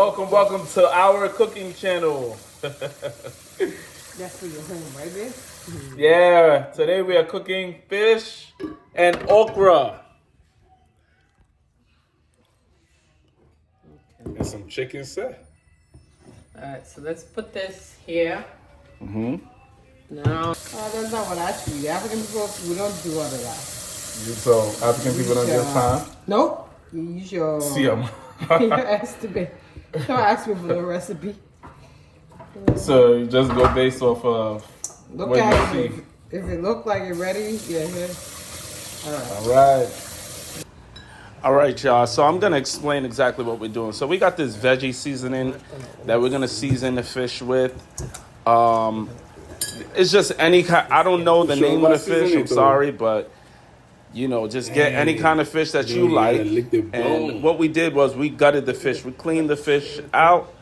welcome to our cooking channel. That's for your home, right, babe? Yeah, today we are cooking fish and okra. And some chicken set. Alright, so let's put this here. Mm-hmm. Now, that's not what I see. The African people, we don't do all of that. So African people don't give time. Nope. You use your, See, your estimate. Don't ask me for the recipe. so you just go based off of Look what at you it. see. If it look like it ready, yeah, here. Alright. All right. All right, y'all. So I'm going to explain exactly what we're doing. So we got this veggie seasoning that we're going to season the fish with. It's just any kind. I don't know the name of the fish. I'm sorry, but you know, just get any kind of fish that you like. And what we did was we gutted the fish. We cleaned the fish out.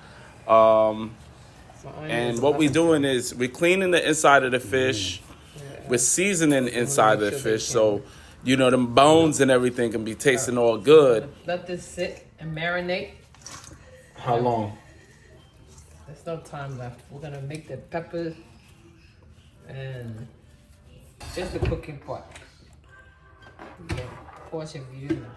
And what we're doing is we're cleaning the inside of the fish. We're seasoning inside of the fish, so you know the bones and everything can be tasting all good. Let this sit and marinate. How long? There's no time left. We're gonna make the peppers and just the cooking part. Yeah, portion for you now.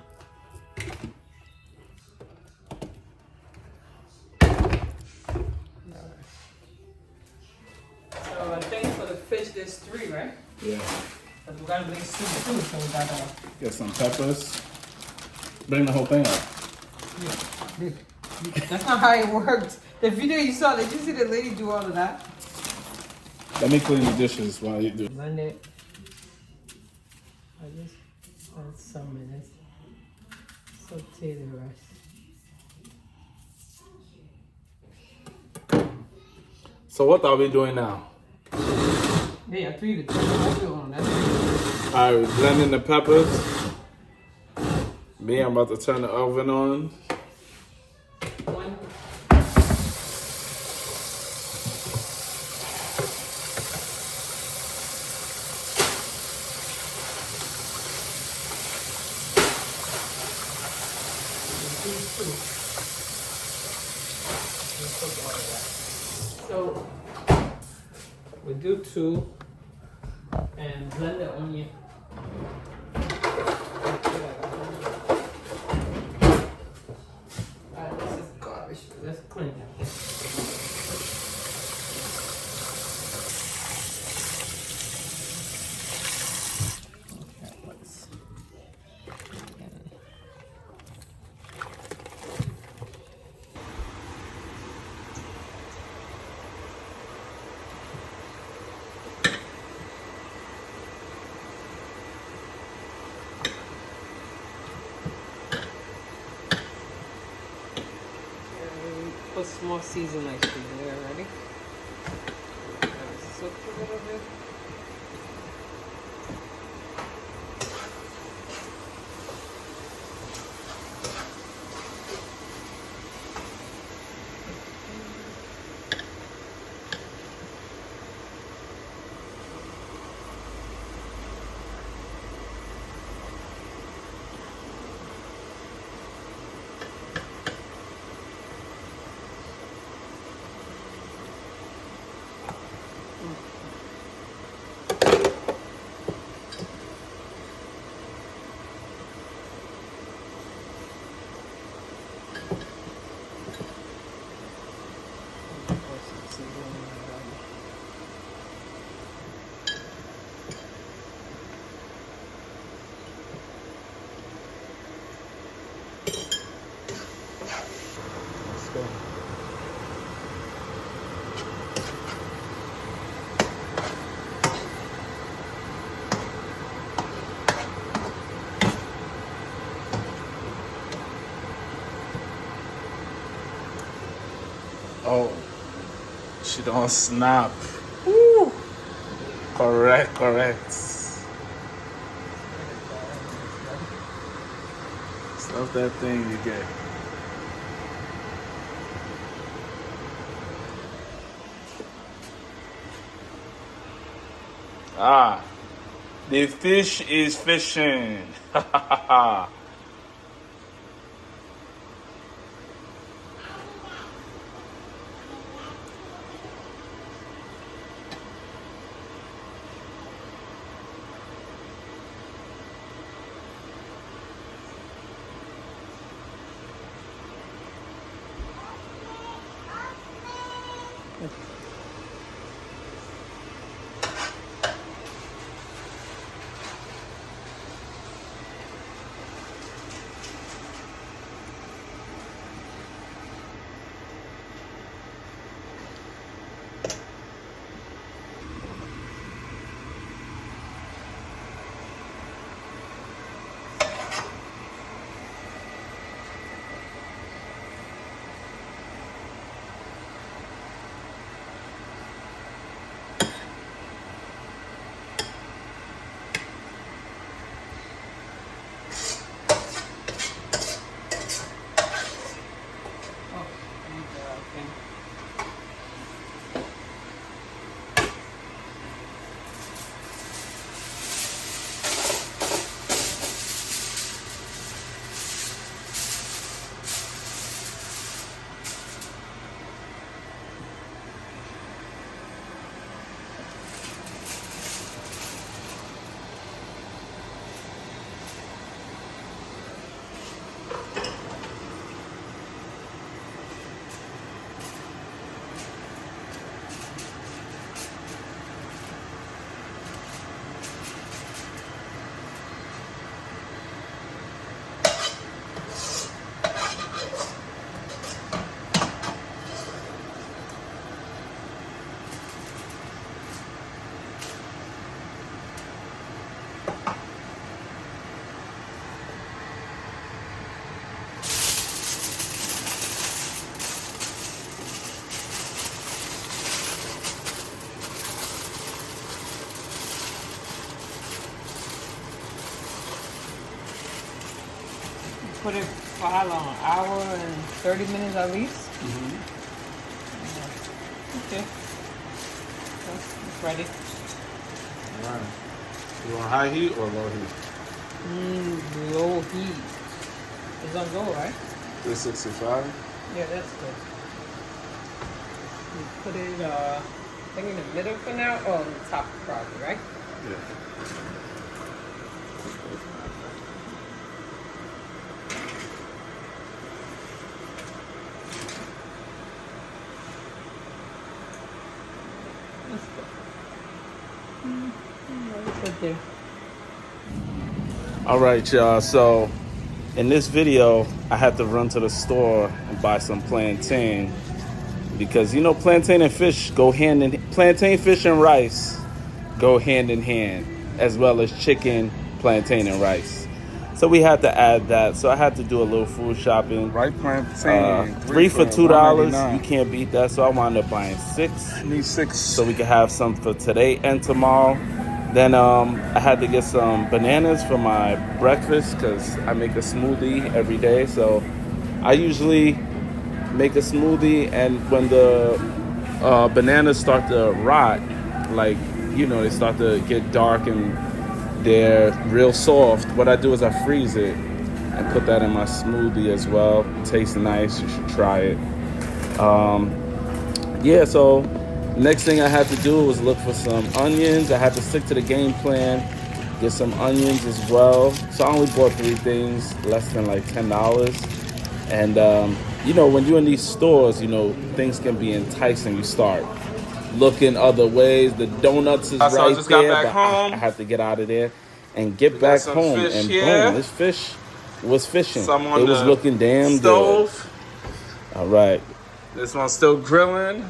So I think for the fish there's 3, right? Yeah. But we gotta make soup too, so we gotta. Get some peppers. Bring the whole thing up. Yeah. That's not how it works. The video you saw, did you see the lady do all of that? Let me clean the dishes while you do. Blend it. I just add some minutes. Saute the rest. So what are we doing now? Yeah, I told you to turn the oven on. That's it. All right, we're blending the peppers. Me, I'm about to turn the oven on. One. So we do 2 and blend the onion. Alright, this is garbage. Let's clean it. Okay, let's. Put some more seasoning like you there, ready? Soak a little bit. Let's go. Oh, she don't snap. Woo. Correct. Stuff that thing you get. Ah, the fish is fishing. put it for how long? An hour and 30 minutes at least? Okay. It's ready. All right. You want high heat or low heat? Low heat. It's on low, right? 365. Yeah, that's good. You put it, I think in the middle for now, or on the top probably, right? Yeah. That's good. Right there. All right, y'all. So in this video, I had to run to the store and buy some plantain because you know plantain and fish go hand in plantain, fish, and rice go hand in hand, as well as chicken, plantain, and rice. So we had to add that. So I had to do a little food shopping. Right plantain. 3 for $2. $1.99. You can't beat that. So I wound up buying 6. Need 6. So we could have some for today and tomorrow. Then I had to get some bananas for my breakfast because I make a smoothie every day. So I usually make a smoothie, and when the bananas start to rot, like, you know, they start to get dark and they're real soft, what I do is I freeze it and put that in my smoothie as well. Tastes nice. You should try it. Yeah, so next thing I had to do was look for some onions. I had to stick to the game plan, get some onions as well. So I only bought 3 things, less than like $10. And, you know, when you're in these stores, you know, things can be enticing. You start looking other ways. The donuts is So I right just got there, back but home. I have to get out of there and get got back some home. fish And here. boom, this fish was fishing. Some on It was the looking damn stove. good. All right. This one's still grilling.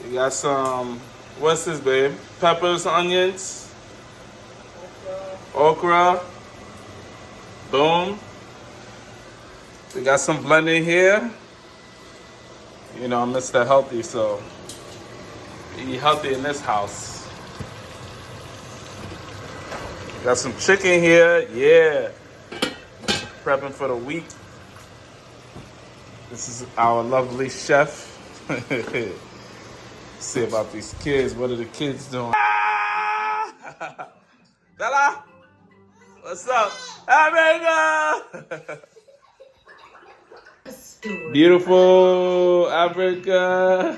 You got some, what's this, babe? Peppers, onions, okra. Boom. We got some blending here. You know, I'm Mr. Healthy, so we eat healthy in this house. Got some chicken here, yeah. Prepping for the week. This is our lovely chef. See about these kids. What are the kids doing? Ah! Bella, what's up? Africa! Beautiful Africa.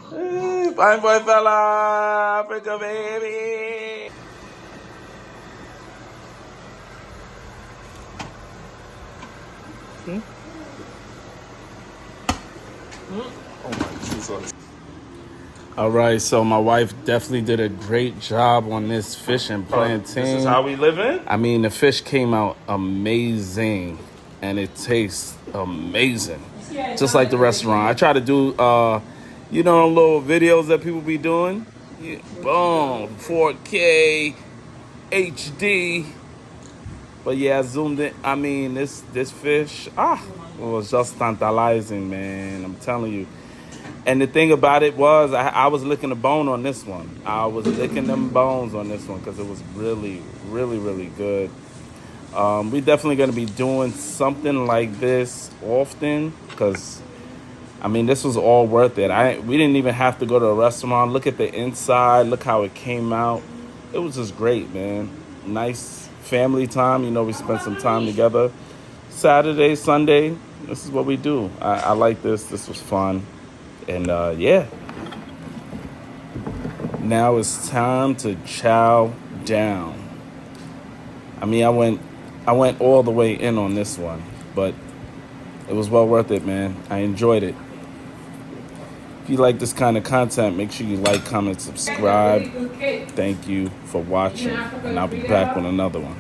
Hey, fine boy fella, Africa baby. See? Oh my Jesus. All right, so my wife definitely did a great job on this fish and plantain. This is how we living? I mean, the fish came out amazing, and it tastes amazing, just like the restaurant. I try to do, you know, little videos that people be doing. Yeah, boom, 4K, HD. But yeah, I zoomed in. I mean, this fish, was just tantalizing, man. I'm telling you. And the thing about it was, I was licking the bone on this one. I was licking them bones on this one because it was really, really, really good. We definitely going to be doing something like this often because, I mean, this was all worth it. We didn't even have to go to a restaurant. Look at the inside. Look how it came out. It was just great, man. Nice family time. You know, we spent some time together. Saturday, Sunday, this is what we do. I like this. This was fun. And yeah, now it's time to chow down. I mean, I went all the way in on this one, but it was well worth it, man. I enjoyed it. If you like this kind of content, make sure you like, comment, subscribe. Thank you for watching, and I'll be back with another one.